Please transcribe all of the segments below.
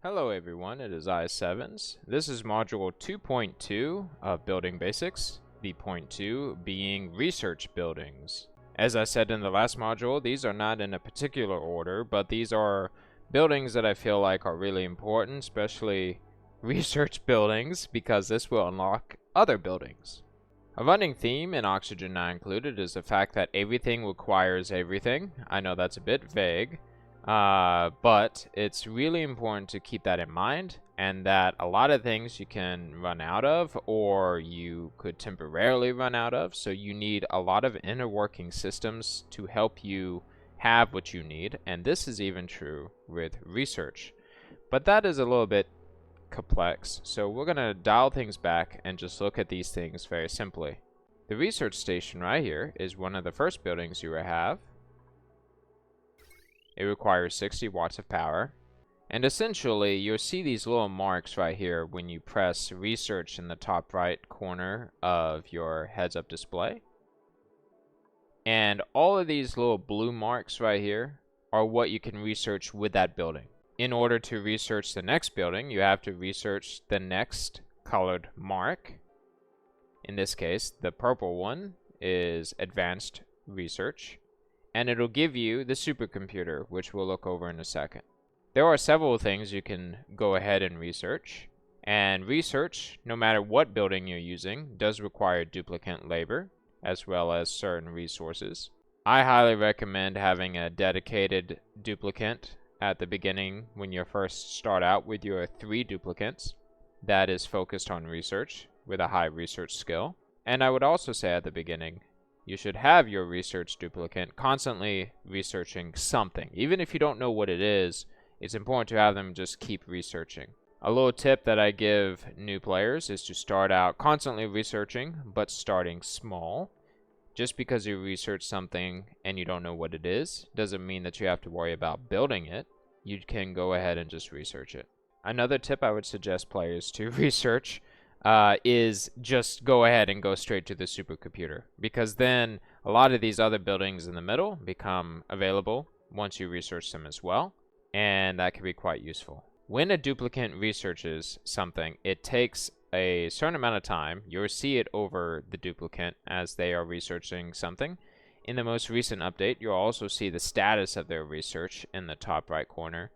Hello everyone, it is I7s. This is module 2.2 of Building Basics, the point 2 being Research Buildings. As I said in the last module, these are not in a particular order, but these are buildings that I feel like are really important, especially research buildings, because this will unlock other buildings. A running theme in Oxygen Not Included is the fact that everything requires everything. I know that's a bit vague. But it's really important to keep that in mind, and that a lot of things you can run out of, or you could temporarily run out of, so you need a lot of inner working systems to help you have what you need, and this is even true with research. But that is a little bit complex, so we're going to dial things back and just look at these things very simply. The research station right here is one of the first buildings you will have. It requires 60 watts of power. And essentially, you'll see these little marks right here when you press research in the top right corner of your heads-up display. And all of these little blue marks right here are what you can research with that building. In order to research the next building, you have to research the next colored mark. In this case, the purple one is advanced research. And it'll give you the supercomputer, which we'll look over in a second. There are several things you can go ahead and research. And research, no matter what building you're using, does require duplicant labor, as well as certain resources. I highly recommend having a dedicated duplicant at the beginning when you first start out with your 3 duplicants that is focused on research with a high research skill. And I would also say at the beginning, you should have your research duplicant constantly researching something. Even if you don't know what it is, it's important to have them just keep researching. A little tip that I give new players is to start out constantly researching, but starting small. Just because you research something and you don't know what it is, doesn't mean that you have to worry about building it. You can go ahead and just research it. Another tip I would suggest players to research is just go ahead and go straight to the supercomputer, because then a lot of these other buildings in the middle become available once you research them as well, and that can be quite useful. When a duplicant researches something, it takes a certain amount of time. You'll see it over the duplicant as they are researching something. In the most recent update, you'll also see the status of their research in the top right corner.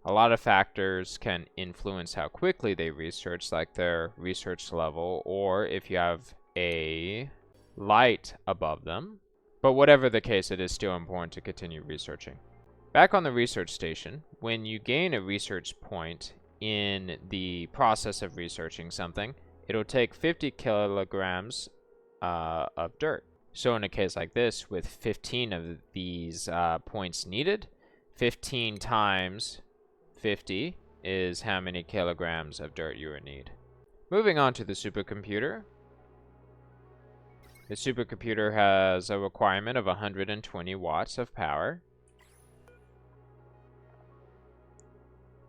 A lot of factors can influence how quickly they research, like their research level, or if you have a light above them. But whatever the case, it is still important to continue researching. Back on the research station, when you gain a research point in the process of researching something, it'll take 50 kilograms of dirt. So in a case like this, with 15 of these points needed, 15 times 50 is how many kilograms of dirt you would need. Moving on to the supercomputer. The supercomputer has a requirement of 120 watts of power.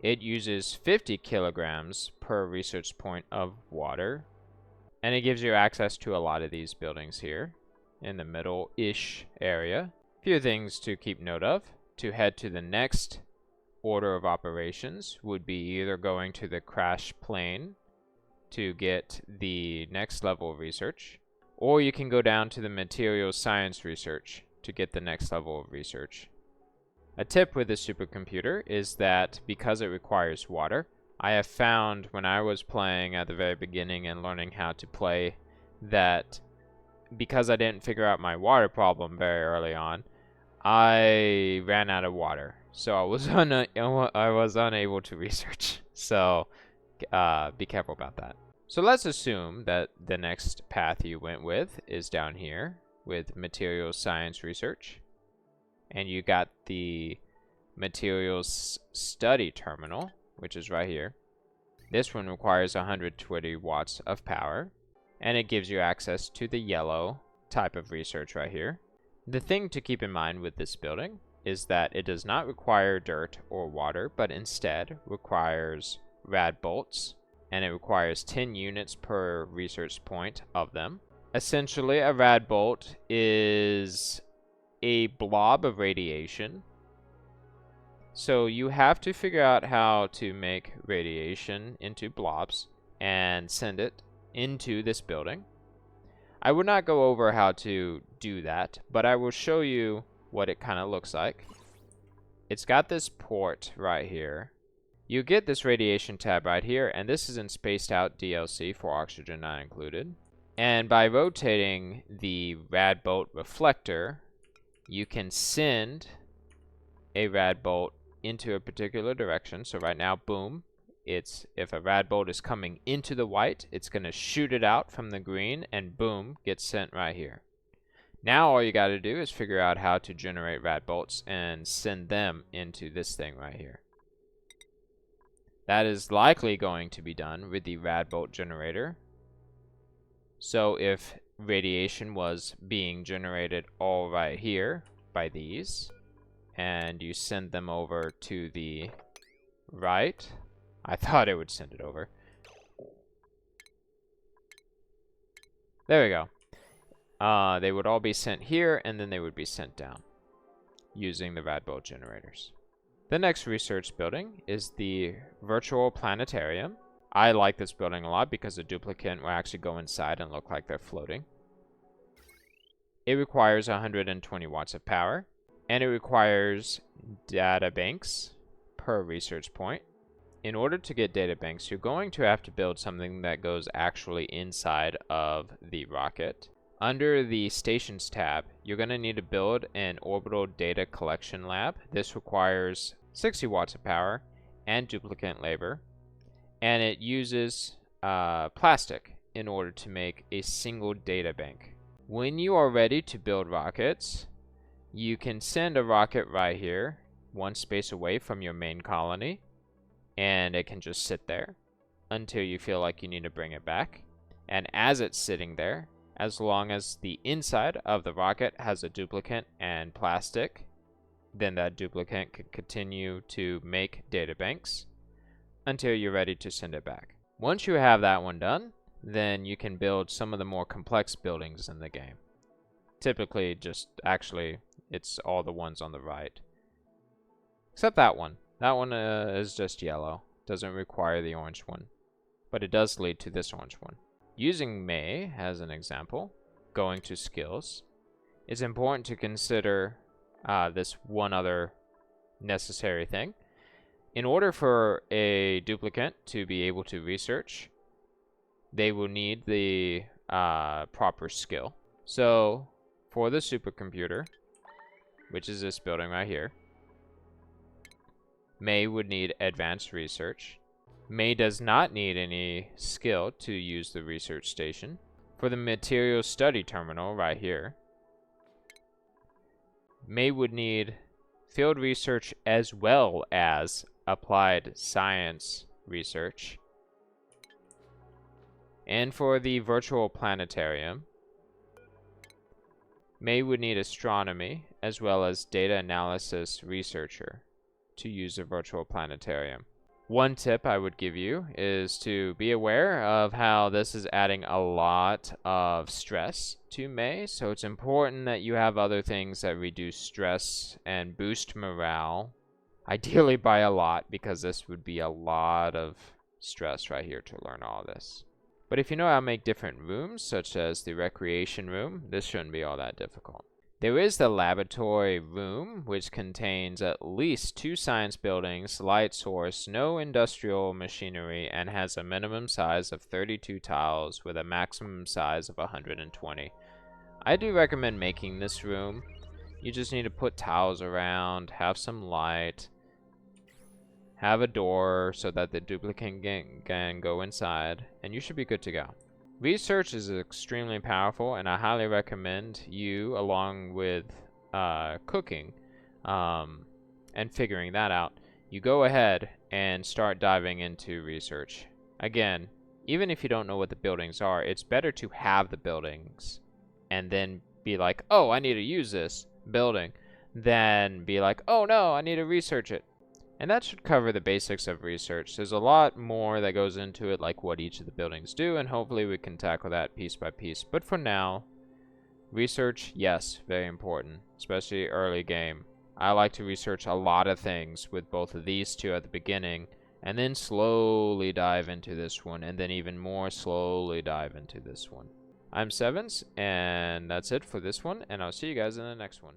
It uses 50 kilograms per research point of water. And it gives you access to a lot of these buildings here in the middle-ish area. A few things to keep note of. To head to the next order of operations would be either going to the crash plane to get the next level of research, or you can go down to the materials science research to get the next level of research. A tip with the supercomputer is that because it requires water, I have found when I was playing at the very beginning and learning how to play that because I didn't figure out my water problem very early on, I ran out of water. So I was unable to research. So be careful about that. So let's assume that the next path you went with is down here with materials science research. And you got the materials study terminal, which is right here. This one requires 120 watts of power. And it gives you access to the yellow type of research right here. The thing to keep in mind with this building is that it does not require dirt or water, but instead requires rad bolts, and it requires 10 units per research point of them. Essentially, a rad bolt is a blob of radiation So you have to figure out how to make radiation into blobs and send it into this building. I would not go over how to do that, but I will show you what it kind of looks like. It's got this port right here. You get this radiation tab right here, and this is in spaced out DLC for oxygen not included. And by rotating the rad bolt reflector, you can send a rad bolt into a particular direction. So right now, boom, it's if a rad bolt is coming into the white, it's going to shoot it out from the green, and boom, gets sent right here. Now all you got to do is figure out how to generate rad bolts and send them into this thing right here. That is likely going to be done with the rad bolt generator. So if radiation was being generated all right here by these, and you send them over to the right, I thought it would send it over. There we go. They would all be sent here, and then they would be sent down using the rad bolt generators. The next research building is the virtual planetarium. I like this building a lot because a duplicant will actually go inside and look like they're floating. It requires 120 watts of power, and it requires data banks per research point. In order to get data banks, you're going to have to build something that goes actually inside of the rocket. Under the Stations tab, you're going to need to build an orbital data collection lab. This requires 60 watts of power and duplicant labor, and it uses plastic in order to make a single data bank. When you are ready to build rockets, you can send a rocket right here, one space away from your main colony, and it can just sit there until you feel like you need to bring it back. And as it's sitting there, as long as the inside of the rocket has a duplicant and plastic, then that duplicant can continue to make data banks until you're ready to send it back. Once you have that one done, then you can build some of the more complex buildings in the game. Typically, it's all the ones on the right. Except that one. That one is just yellow. Doesn't require the orange one. But it does lead to this orange one. Using May as an example, going to skills, it's important to consider this one other necessary thing. In order for a duplicant to be able to research, they will need the proper skill. So for the supercomputer, which is this building right here, May would need advanced research. May does not need any skill to use the research station. For the material study terminal right here, May would need field research as well as applied science research. And for the virtual planetarium, May would need astronomy as well as data analysis researcher to use a virtual planetarium. One tip I would give you is to be aware of how this is adding a lot of stress to May, so it's important that you have other things that reduce stress and boost morale, ideally by a lot, because this would be a lot of stress right here to learn all this. But if you know how to make different rooms, such as the recreation room, this shouldn't be all that difficult. There is the laboratory room, which contains at least 2 science buildings, light source, no industrial machinery, and has a minimum size of 32 tiles with a maximum size of 120. I do recommend making this room. You just need to put tiles around, have some light, have a door so that the duplicant can go inside, and you should be good to go. Research is extremely powerful, and I highly recommend you, along with cooking and figuring that out, you go ahead and start diving into research. Again, even if you don't know what the buildings are, it's better to have the buildings and then be like, oh, I need to use this building, than be like, oh no, I need to research it. And that should cover the basics of research. There's a lot more that goes into it, like what each of the buildings do, and hopefully we can tackle that piece by piece. But for now, research, yes, very important, especially early game. I like to research a lot of things with both of these two at the beginning, and then slowly dive into this one, and then even more slowly dive into this one. I'm Sevens, and that's it for this one, and I'll see you guys in the next one.